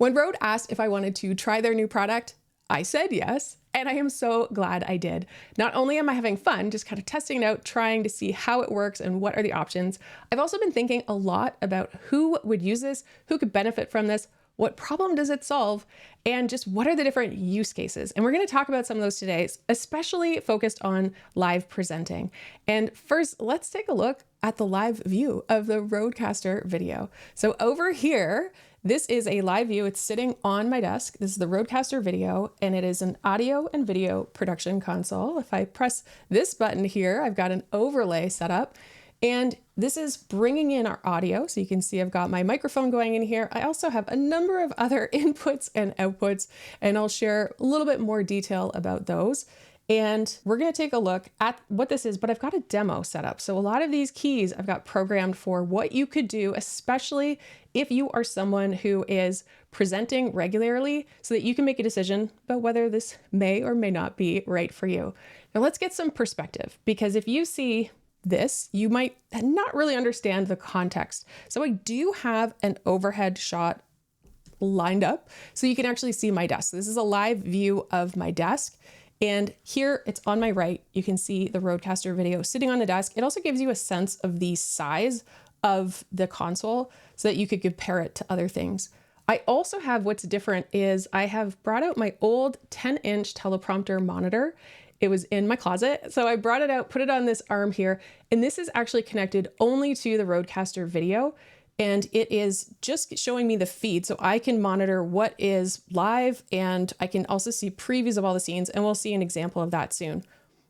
When Rode asked if I wanted to try their new product, I said yes, and I am so glad I did. Not only am I having fun, just kind of testing it out, trying to see how it works and what are the options, I've also been thinking a lot about who would use this, who could benefit from this, what problem does it solve, and just what are the different use cases. And we're going to talk about some of those today, especially focused on live presenting. And first, let's take a look at the live view of the RØDECaster video. So over here, this is a live view. It's sitting on my desk. This is the RØDECaster video, and it is an audio and video production console. If I press this button here, I've got an overlay set up, and this is bringing in our audio. So you can see I've got my microphone going in here. I also have a number of other inputs and outputs, and I'll share a little bit more detail about those. And we're going to take a look at what this is, but I've got a demo set up. So a lot of these keys I've got programmed for what you could do, especially if you are someone who is presenting regularly, so that you can make a decision about whether this may or may not be right for you. Now let's get some perspective, because if you see this, you might not really understand the context. So I do have an overhead shot lined up so you can actually see my desk. This is a live view of my desk. And here it's on my right, you can see the RØDECaster video sitting on the desk. It also gives you a sense of the size of the console so that you could compare it to other things. I also have, what's different is I have brought out my old 10-inch teleprompter monitor. It was in my closet, so I brought it out, put it on this arm here, and this is actually connected only to the RØDECaster video. And it is just showing me the feed, so I can monitor what is live, and I can also see previews of all the scenes, and we'll see an example of that soon.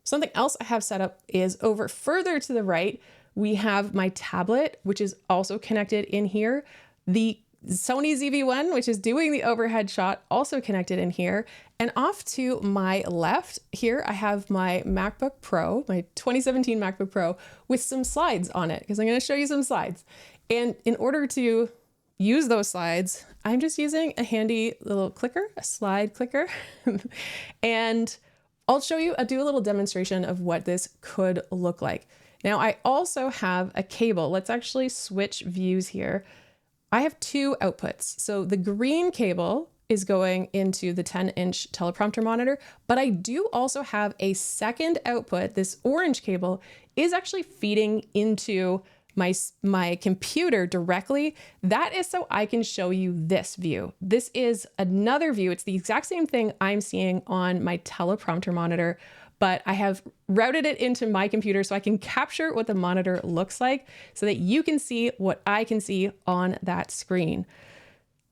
Something else I have set up is over further to the right, we have my tablet, which is also connected in here. The Sony ZV-1, which is doing the overhead shot, also connected in here. And off to my left here, I have my MacBook Pro, my 2017 MacBook Pro, with some slides on it, because I'm going to show you some slides. And in order to use those slides, I'm just using a handy little clicker, a slide clicker. And I'll show you, I'll do a little demonstration of what this could look like. Now, I also have a cable. Let's actually switch views here. I have two outputs. So the green cable is going into the 10-inch teleprompter monitor, but I do also have a second output. This orange cable is actually feeding into my computer directly. That is so I can show you this view. This is another view. It's the exact same thing I'm seeing on my teleprompter monitor, but I have routed it into my computer so I can capture what the monitor looks like so that you can see what I can see on that screen.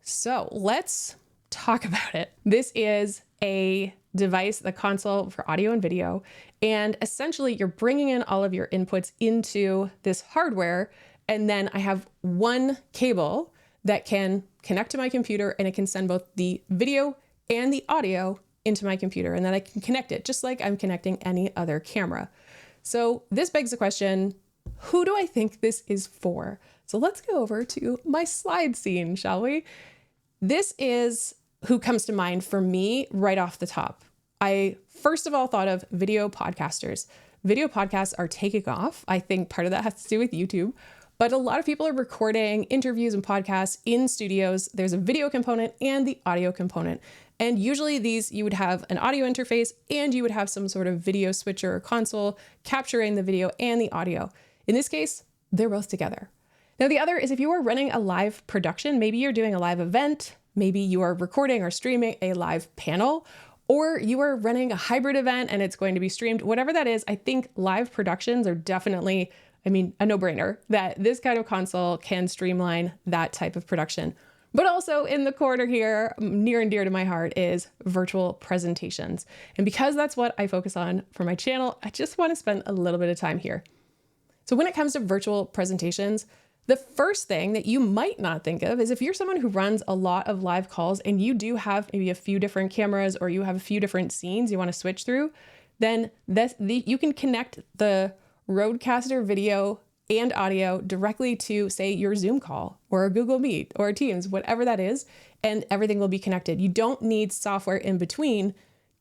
So let's talk about it. This is a device, the console for audio and video. And essentially you're bringing in all of your inputs into this hardware. And then I have one cable that can connect to my computer, and it can send both the video and the audio into my computer. And then I can connect it just like I'm connecting any other camera. So this begs the question, who do I think this is for? So let's go over to my slide scene, shall we? This is who comes to mind for me right off the top. I first of all thought of video podcasters. Video podcasts are taking off. I think part of that has to do with YouTube, but a lot of people are recording interviews and podcasts in studios. There's a video component and the audio component. And usually these, you would have an audio interface and you would have some sort of video switcher or console capturing the video and the audio. In this case, they're both together. Now the other is if you are running a live production, maybe you're doing a live event, maybe you are recording or streaming a live panel, or you are running a hybrid event and it's going to be streamed, whatever that is. I think live productions are definitely, a no-brainer that this kind of console can streamline that type of production. But also in the corner here, near and dear to my heart, is virtual presentations. And because that's what I focus on for my channel, I just want to spend a little bit of time here. So when it comes to virtual presentations, the first thing that you might not think of is if you're someone who runs a lot of live calls and you do have maybe a few different cameras or you have a few different scenes you want to switch through, then you can connect the RØDECaster video and audio directly to, say, your Zoom call or a Google Meet or Teams, whatever that is, and everything will be connected. You don't need software in between.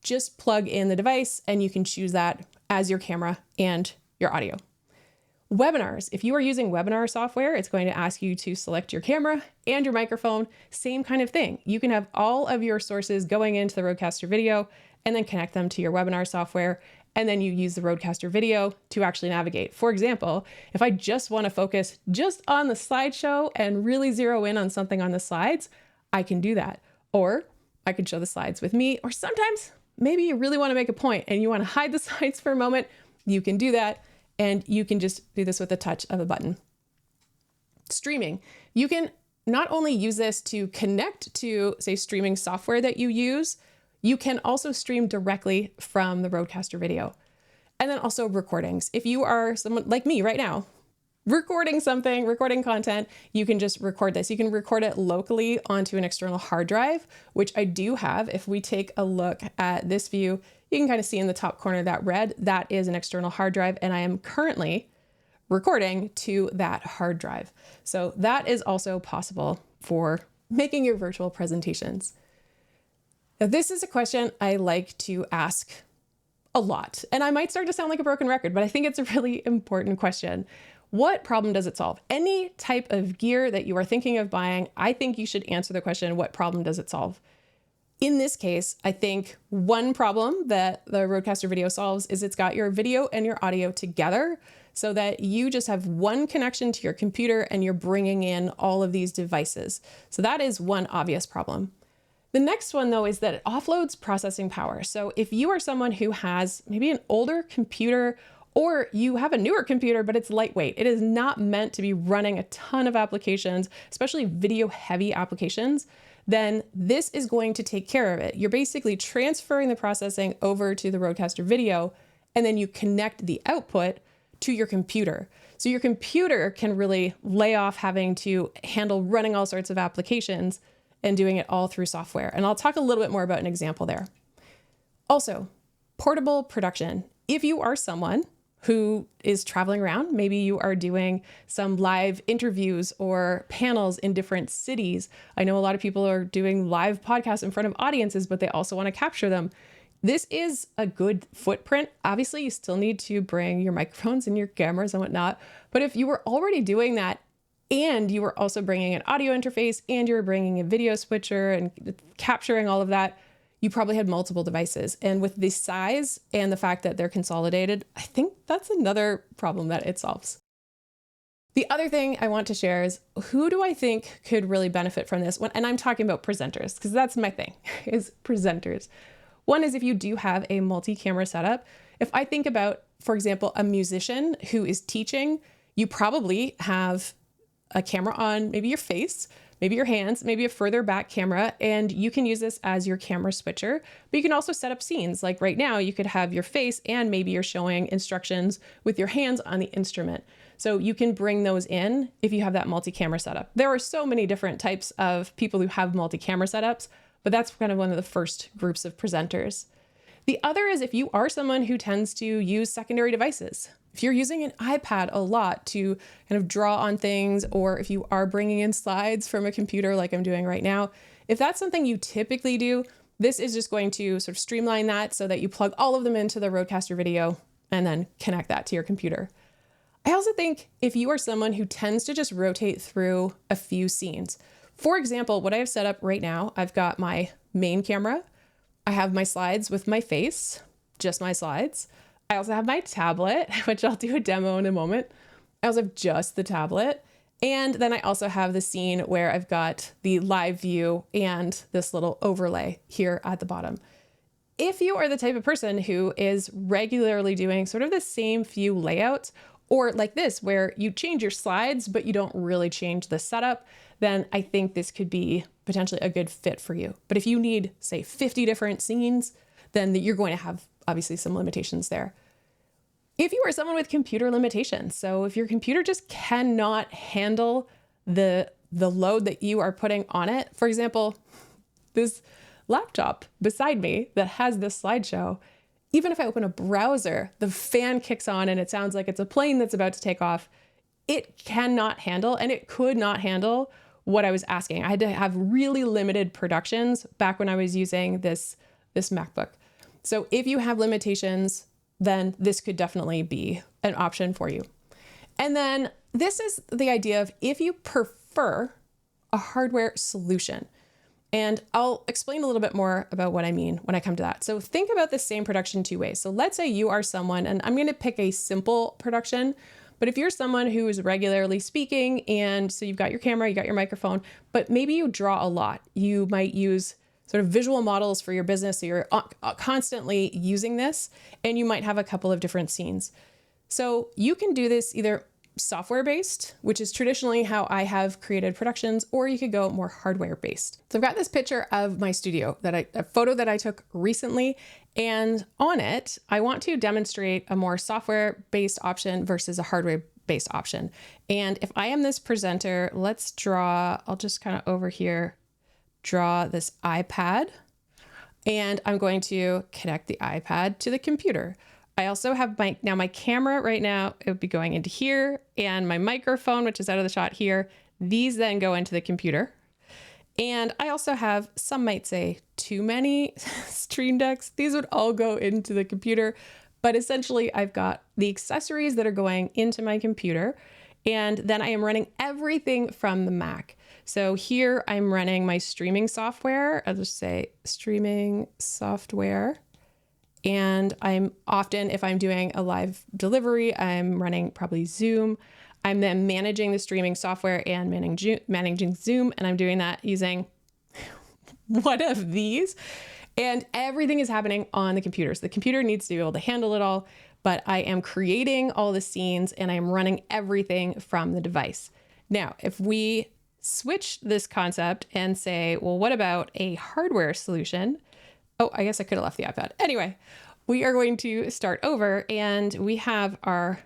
Just plug in the device and you can choose that as your camera and your audio. Webinars. If you are using webinar software, it's going to ask you to select your camera and your microphone. Same kind of thing. You can have all of your sources going into the RØDECaster video and then connect them to your webinar software. And then you use the RØDECaster video to actually navigate. For example, if I just want to focus just on the slideshow and really zero in on something on the slides, I can do that. Or I could show the slides with me, or sometimes maybe you really want to make a point and you want to hide the slides for a moment, you can do that. And you can just do this with a touch of a button. Streaming. You can not only use this to connect to, say, streaming software that you use, you can also stream directly from the RØDECaster video. And then also recordings. If you are someone like me right now, recording something, recording content, you can just record this. You can record it locally onto an external hard drive, which I do have. If we take a look at this view, you can kind of see in the top corner that red, that is an external hard drive, and I am currently recording to that hard drive. So that is also possible for making your virtual presentations. Now, this is a question I like to ask a lot, and I might start to sound like a broken record, but I think it's a really important question. What problem does it solve? Any type of gear that you are thinking of buying, I think you should answer the question, what problem does it solve? In this case, I think one problem that the RØDECaster video solves is it's got your video and your audio together so that you just have one connection to your computer and you're bringing in all of these devices. So that is one obvious problem. The next one, though, is that it offloads processing power. So if you are someone who has maybe an older computer or you have a newer computer, but it's lightweight, it is not meant to be running a ton of applications, especially video heavy applications, then this is going to take care of it. You're basically transferring the processing over to the RØDECaster video, and then you connect the output to your computer. So your computer can really lay off having to handle running all sorts of applications and doing it all through software. And I'll talk a little bit more about an example there. Also, portable production. If you are someone who is traveling around, maybe you are doing some live interviews or panels in different cities. I know a lot of people are doing live podcasts in front of audiences, but they also want to capture them. This is a good footprint. Obviously, you still need to bring your microphones and your cameras and whatnot. But if you were already doing that and you were also bringing an audio interface and you were bringing a video switcher and capturing all of that, you probably had multiple devices. And with the size and the fact that they're consolidated, I think that's another problem that it solves. The other thing I want to share is who do I think could really benefit from this? And I'm talking about presenters, because that's my thing, is presenters. One is if you do have a multi-camera setup. If I think about, for example, a musician who is teaching, you probably have a camera on maybe your face, maybe your hands, maybe a further back camera, and you can use this as your camera switcher. But you can also set up scenes. Like right now, you could have your face and maybe you're showing instructions with your hands on the instrument. So you can bring those in if you have that multi-camera setup. There are so many different types of people who have multi-camera setups, but that's kind of one of the first groups of presenters. The other is if you are someone who tends to use secondary devices. If you're using an iPad a lot to kind of draw on things, or if you are bringing in slides from a computer like I'm doing right now, if that's something you typically do, this is just going to sort of streamline that so that you plug all of them into the RØDECaster video and then connect that to your computer. I also think if you are someone who tends to just rotate through a few scenes, for example, what I have set up right now, I've got my main camera, I have my slides with my face, just my slides. I also have my tablet, which I'll do a demo in a moment. I also have just the tablet. And then I also have the scene where I've got the live view and this little overlay here at the bottom. If you are the type of person who is regularly doing sort of the same few layouts, or like this, where you change your slides, but you don't really change the setup, then I think this could be potentially a good fit for you. But if you need, say, 50 different scenes, then you're going to have obviously some limitations there. If you are someone with computer limitations, so if your computer just cannot handle the load that you are putting on it, for example, this laptop beside me that has this slideshow, even if I open a browser, the fan kicks on and it sounds like it's a plane that's about to take off. It cannot handle, and it could not handle what I was asking. I had to have really limited productions back when I was using this MacBook. So if you have limitations, then this could definitely be an option for you. And then this is the idea of if you prefer a hardware solution. And I'll explain a little bit more about what I mean when I come to that. So think about the same production two ways. So let's say you are someone, and I'm going to pick a simple production, but if you're someone who is regularly speaking, and so you've got your camera, you got your microphone, but maybe you draw a lot, you might use sort of visual models for your business. So you're constantly using this, and you might have a couple of different scenes. So you can do this either software-based, which is traditionally how I have created productions, or you could go more hardware-based. So I've got this picture of my studio a photo that I took recently, and on it, I want to demonstrate a more software-based option versus a hardware-based option. And if I am this presenter, let's draw, I'll just kind of over here, draw this iPad, and I'm going to connect the iPad to the computer. I also have my camera right now, it would be going into here, and my microphone, which is out of the shot here, these then go into the computer. And I also have, some might say, too many stream decks. These would all go into the computer, but essentially I've got the accessories that are going into my computer, and then I am running everything from the Mac. So here I'm running my streaming software. I'll just say streaming software. And I'm often, if I'm doing a live delivery, I'm running probably Zoom. I'm then managing the streaming software and managing Zoom. And I'm doing that using one of these. And everything is happening on the computer. So the computer needs to be able to handle it all, but I am creating all the scenes and I'm running everything from the device. Now, if we switch this concept and say, well, what about a hardware solution? Oh, I guess I could have left the iPad. Anyway, we are going to start over, and we have our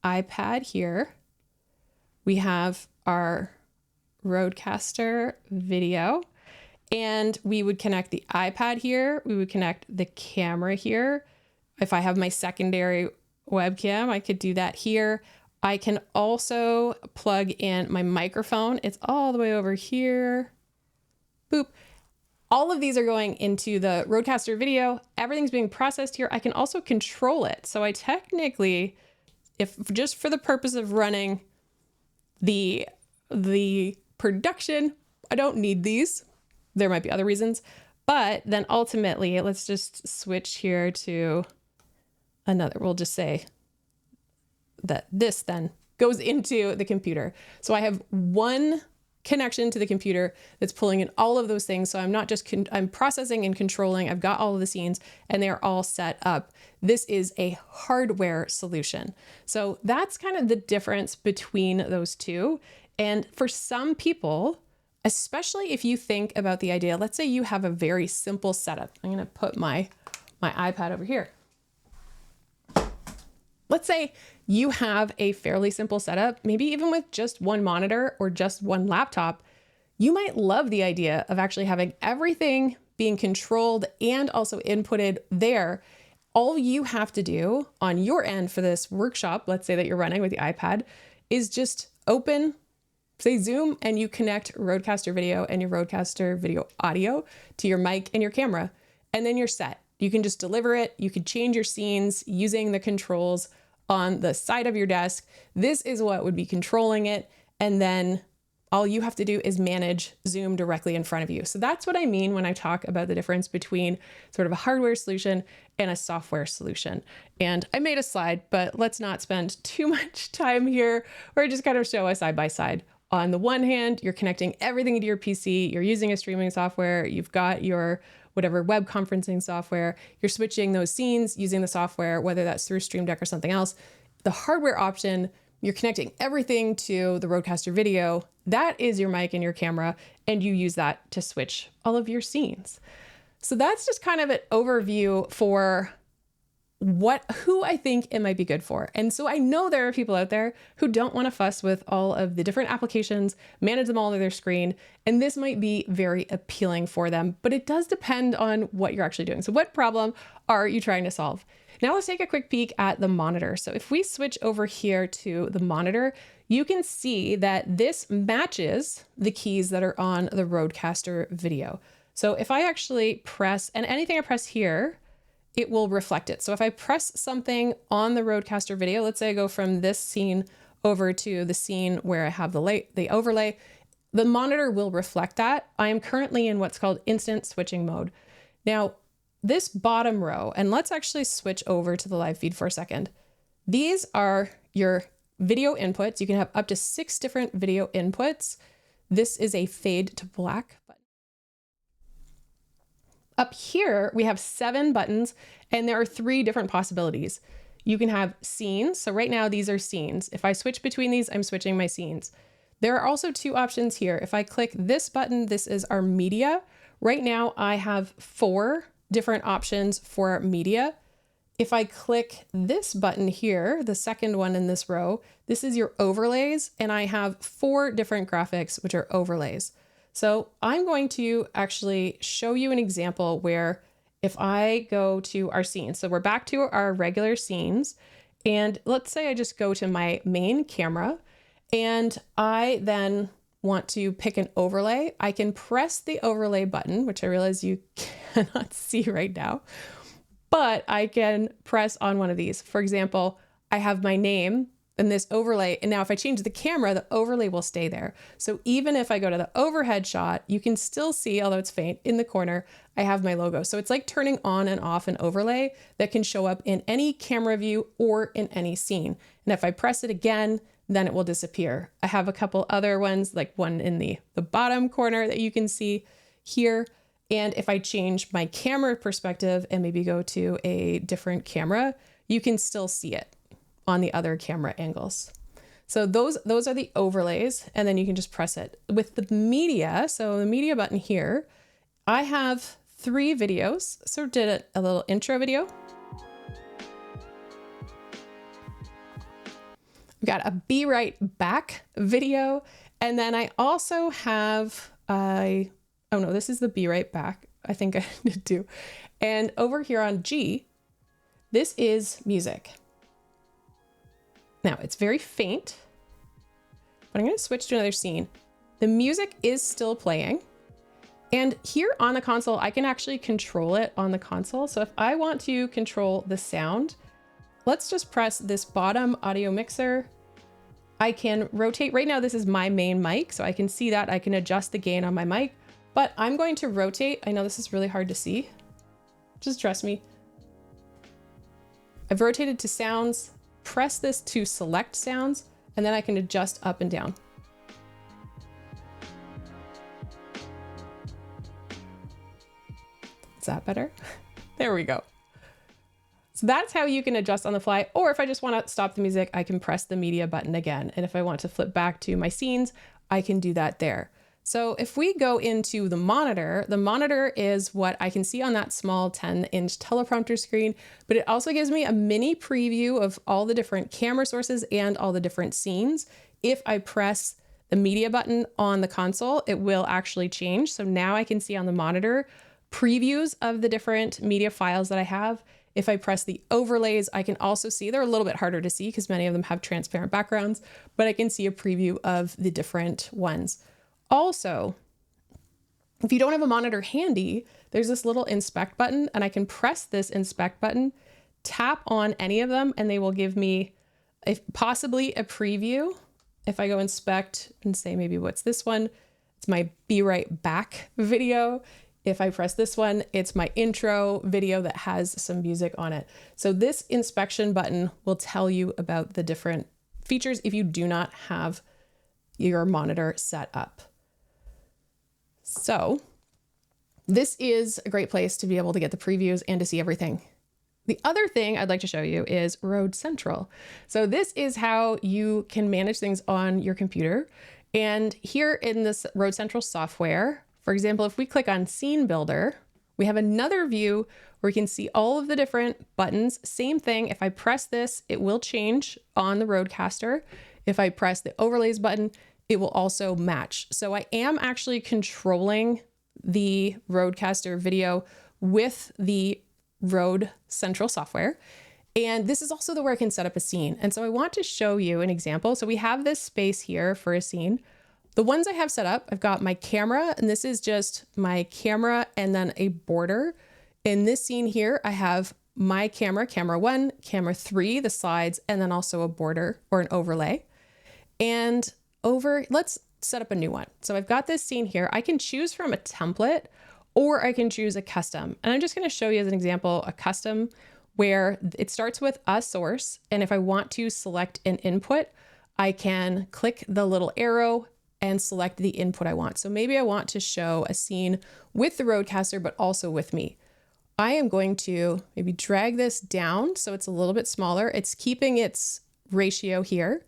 iPad here. We have our RØDECaster video, and we would connect the iPad here. We would connect the camera here. If I have my secondary webcam, I could do that here. I can also plug in my microphone. It's all the way over here. Boop. All of these are going into the RØDECaster video. Everything's being processed here. I can also control it. So I technically, if just for the purpose of running the production, I don't need these. There might be other reasons, but then ultimately, let's just switch here to another. We'll just say that this then goes into the computer. So I have one connection to the computer that's pulling in all of those things. So I'm not just, I'm processing and controlling. I've got all of the scenes and they're all set up. This is a hardware solution. So that's kind of the difference between those two. And for some people, especially if you think about the idea, let's say you have a very simple setup. I'm going to put my iPad over here. Let's say you have a fairly simple setup, maybe even with just one monitor or just one laptop. You might love the idea of actually having everything being controlled and also inputted there. All you have to do on your end for this workshop, let's say that you're running with the iPad, is just open, say Zoom, and you connect RØDECaster video and your RØDECaster video audio to your mic and your camera, and then you're set. You can just deliver it. You can change your scenes using the controls on the side of your desk. This is what would be controlling it. And then all you have to do is manage Zoom directly in front of you. So that's what I mean when I talk about the difference between sort of a hardware solution and a software solution. And I made a slide, but let's not spend too much time here, or just kind of show a side by side. On the one hand, you're connecting everything into your PC, you're using a streaming software, you've got your whatever web conferencing software, you're switching those scenes using the software, whether that's through Stream Deck or something else. The hardware option, you're connecting everything to the RØDECaster video. That is your mic and your camera, and you use that to switch all of your scenes. So that's just kind of an overview for who I think it might be good for. And so I know there are people out there who don't want to fuss with all of the different applications, manage them all on their screen, and this might be very appealing for them, but it does depend on what you're actually doing. So what problem are you trying to solve? Now let's take a quick peek at the monitor. So if we switch over here to the monitor, you can see that this matches the keys that are on the RØDECaster video. So if I actually press, and anything I press here, it will reflect it. So if I press something on the RØDECaster video, let's say I go from this scene over to the scene where I have the overlay, the monitor will reflect that. I am currently in what's called instant switching mode. Now, this bottom row, and let's actually switch over to the live feed for a second. These are your video inputs. You can have up to 6 different video inputs. This is a fade to black button. Up here, we have 7 buttons, and there are 3 different possibilities. You can have scenes. So right now, these are scenes. If I switch between these, I'm switching my scenes. There are also 2 options here. If I click this button, this is our media. Right now, I have 4 different options for media. If I click this button here, the second one in this row, this is your overlays, and I have 4 different graphics, which are overlays. So I'm going to actually show you an example where if I go to our scenes, so we're back to our regular scenes, and let's say I just go to my main camera, and I then want to pick an overlay. I can press the overlay button, which I realize you cannot see right now, but I can press on one of these. For example, I have my name and this overlay, and now if I change the camera, the overlay will stay there. So even if I go to the overhead shot, you can still see, although it's faint, in the corner, I have my logo. So it's like turning on and off an overlay that can show up in any camera view or in any scene. And if I press it again, then it will disappear. I have a couple other ones, like one in the bottom corner that you can see here. And if I change my camera perspective and maybe go to a different camera, you can still see it on the other camera angles. So those are the overlays, and then you can just press it. With the media, so the media button here, I have 3 videos. So did a little intro video. We've got a Be Right Back video. And then I also have, oh no, this is the Be Right Back. I think I did too. And over here on G, this is music. Now it's very faint, but I'm going to switch to another scene. The music is still playing. And here on the console, I can actually control it on the console. So if I want to control the sound, let's just press this bottom audio mixer. I can rotate. Right now, this is my main mic, so I can see that. I can adjust the gain on my mic, but I'm going to rotate. I know this is really hard to see. Just trust me. I've rotated to sounds, press this to select sounds, and then I can adjust up and down. Is that better? There we go. So that's how you can adjust on the fly. Or if I just want to stop the music, I can press the media button again. And if I want to flip back to my scenes, I can do that there. So if we go into the monitor is what I can see on that small 10-inch teleprompter screen, but it also gives me a mini preview of all the different camera sources and all the different scenes. If I press the media button on the console, it will actually change. So now I can see on the monitor previews of the different media files that I have. If I press the overlays, I can also see, they're a little bit harder to see because many of them have transparent backgrounds, but I can see a preview of the different ones. Also, if you don't have a monitor handy, there's this little inspect button, and I can press this inspect button, tap on any of them, and they will give me possibly a preview. If I go inspect and say, maybe what's this one? It's my Be Right Back video. If I press this one, it's my intro video that has some music on it. So this inspection button will tell you about the different features if you do not have your monitor set up. So this is a great place to be able to get the previews and to see everything. The other thing I'd like to show you is RØDE Central. So this is how you can manage things on your computer. And here in this RØDE Central software, for example, if we click on Scene Builder, we have another view where we can see all of the different buttons. Same thing, if I press this, it will change on the RØDECaster. If I press the overlays button, it will also match. So I am actually controlling the RØDECaster video with the RØDE Central software. And this is also the where I can set up a scene. And so I want to show you an example. So we have this space here for a scene. The ones I have set up, I've got my camera, and this is just my camera and then a border. In this scene here, I have my camera, camera 1, camera 3, the sides, and then also a border or an overlay. And let's set up a new one. So I've got this scene here. I can choose from a template or I can choose a custom. And I'm just going to show you as an example, a custom where it starts with a source. And if I want to select an input, I can click the little arrow and select the input I want. So maybe I want to show a scene with the RØDECaster, but also with me. I am going to maybe drag this down so it's a little bit smaller. It's keeping its ratio here,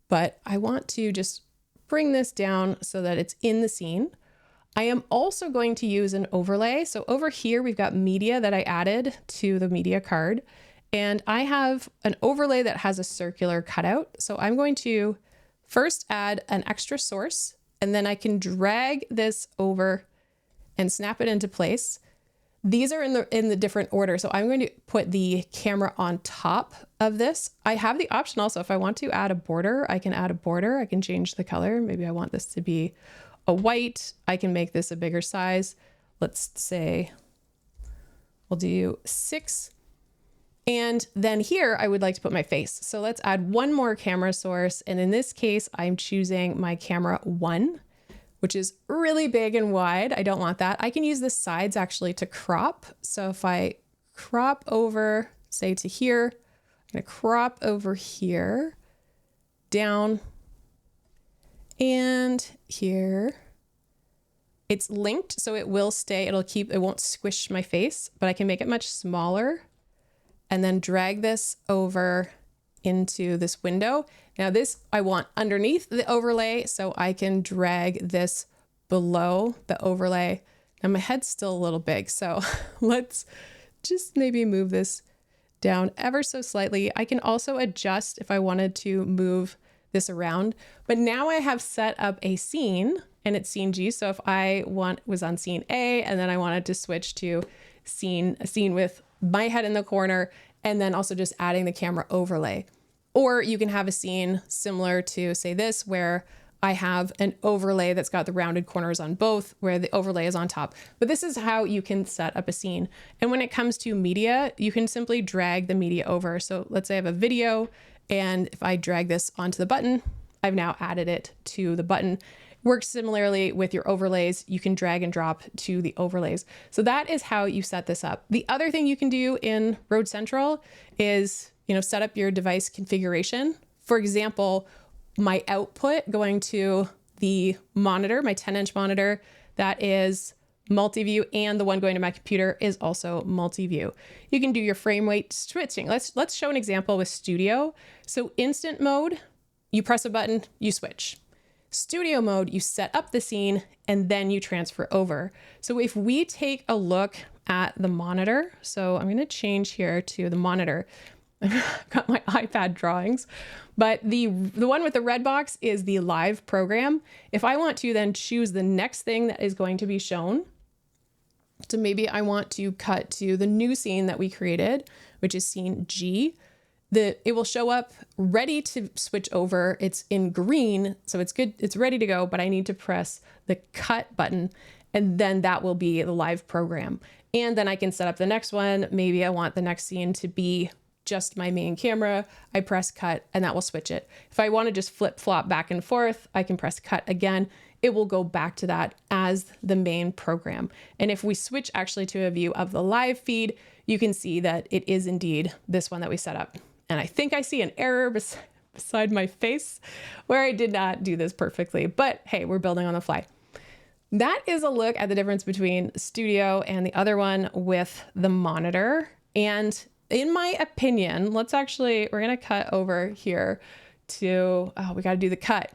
but I want to just bring this down so that it's in the scene. I am also going to use an overlay. So over here, we've got media that I added to the media card, and I have an overlay that has a circular cutout. So I'm going to first add an extra source, and then I can drag this over and snap it into place. These are in the different order. So I'm going to put the camera on top of this. I have the option also, if I want to add a border, I can add a border. I can change the color. Maybe I want this to be a white. I can make this a bigger size. Let's say we'll do 6. And then here I would like to put my face. So let's add one more camera source. And in this case, I'm choosing my camera 1, which is really big and wide. I don't want that. I can use the sides actually to crop. So if I crop over, say to here, I'm gonna crop over here, down, and here. It's linked, so it will stay, it won't squish my face, but I can make it much smaller and then drag this over into this window. Now this I want underneath the overlay, so I can drag this below the overlay. Now my head's still a little big, so let's just maybe move this down ever so slightly. I can also adjust if I wanted to move this around, but now I have set up a scene and it's scene G. So if I was on scene A and then I wanted to switch to a scene with my head in the corner and then also just adding the camera overlay. Or you can have a scene similar to say this, where I have an overlay that's got the rounded corners on both, where the overlay is on top. But this is how you can set up a scene. And when it comes to media, you can simply drag the media over. So let's say I have a video, and if I drag this onto the button, I've now added it to the button. Works similarly with your overlays. You can drag and drop to the overlays. So that is how you set this up. The other thing you can do in RØDE Central is, set up your device configuration. For example, my output going to the monitor, my 10-inch monitor, that is multi-view, and the one going to my computer is also multi-view. You can do your frame rate switching. Let's show an example with Studio. So instant mode, you press a button, you switch. Studio mode, you set up the scene and then you transfer over. So if we take a look at the monitor, so I'm going to change here to the monitor. I've got my iPad drawings, but the one with the red box is the live program. If I want to then choose the next thing that is going to be shown, so maybe I want to cut to the new scene that we created, which is scene G. It will show up ready to switch over. It's in green, so it's good. It's ready to go, but I need to press the cut button, and then that will be the live program. And then I can set up the next one. Maybe I want the next scene to be just my main camera. I press cut and that will switch it. If I want to just flip flop back and forth, I can press cut again. It will go back to that as the main program. And if we switch actually to a view of the live feed, you can see that it is indeed this one that we set up. And I think I see an error beside my face where I did not do this perfectly, but hey, we're building on the fly. That is a look at the difference between Studio and the other one with the monitor. And in my opinion, we're going to cut over here to, we got to do the cut.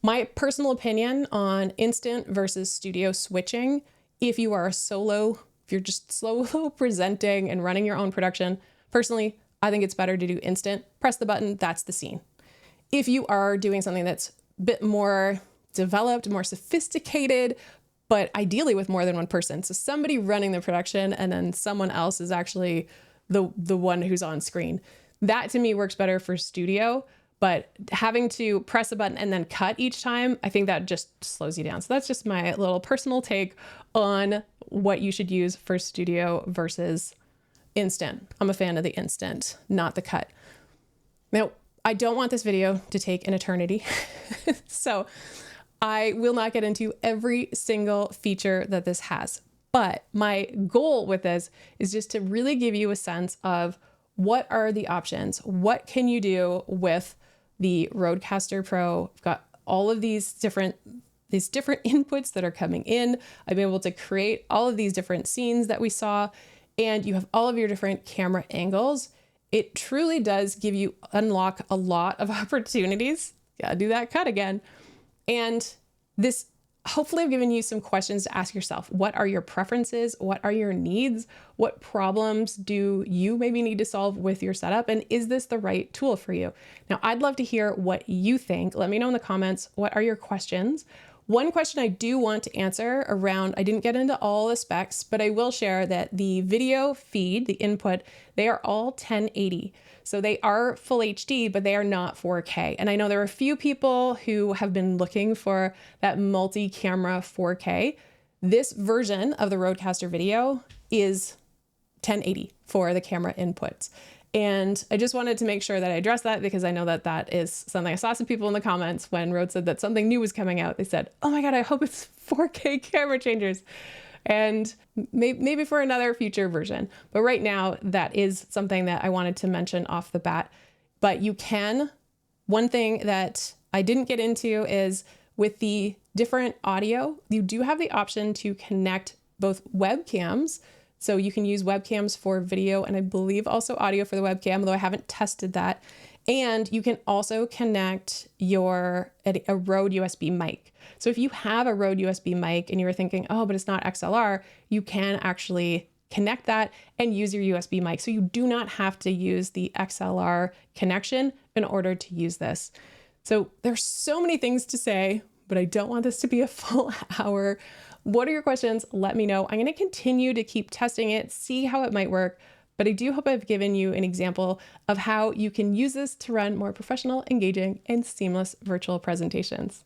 My personal opinion on instant versus Studio switching, if you are if you're just solo presenting and running your own production, personally, I think it's better to do instant. Press the button, that's the scene. If you are doing something that's a bit more developed, more sophisticated, but ideally with more than one person, so somebody running the production and then someone else is actually the one who's on screen, that to me works better for Studio. But having to press a button and then cut each time, I think that just slows you down. So that's just my little personal take on what you should use for Studio versus instant. I'm a fan of the instant, not the cut. Now, I don't want this video to take an eternity. So I will not get into every single feature that this has. But my goal with this is just to really give you a sense of what are the options? What can you do with the RØDECaster Pro? I've got all of these different inputs that are coming in. I'm able to create all of these different scenes that we saw, and you have all of your different camera angles. It truly does give you unlock a lot of opportunities. Gotta do that cut again. And this, hopefully I've given you some questions to ask yourself. What are your preferences? What are your needs? What problems do you maybe need to solve with your setup? And is this the right tool for you? Now, I'd love to hear what you think. Let me know in the comments. What are your questions? One question I do want to answer around, I didn't get into all the specs, but I will share that the video feed, the input, they are all 1080. So they are full HD, but they are not 4K. And I know there are a few people who have been looking for that multi-camera 4K. This version of the RØDECaster video is 1080 for the camera inputs. And I just wanted to make sure that I addressed that because I know that that is something I saw some people in the comments when Rode said that something new was coming out. They said, oh my God, I hope it's 4K camera changers. And maybe for another future version. But right now, that is something that I wanted to mention off the bat. But you can, one thing that I didn't get into is with the different audio, you do have the option to connect both webcams. So you can use webcams for video and I believe also audio for the webcam, though I haven't tested that. And you can also connect a Rode USB mic. So if you have a Rode USB mic and you were thinking, oh, but it's not XLR, you can actually connect that and use your USB mic. So you do not have to use the XLR connection in order to use this. So there's so many things to say, but I don't want this to be a full hour. What are your questions? Let me know. I'm going to continue to keep testing it, see how it might work, but I do hope I've given you an example of how you can use this to run more professional, engaging, and seamless virtual presentations.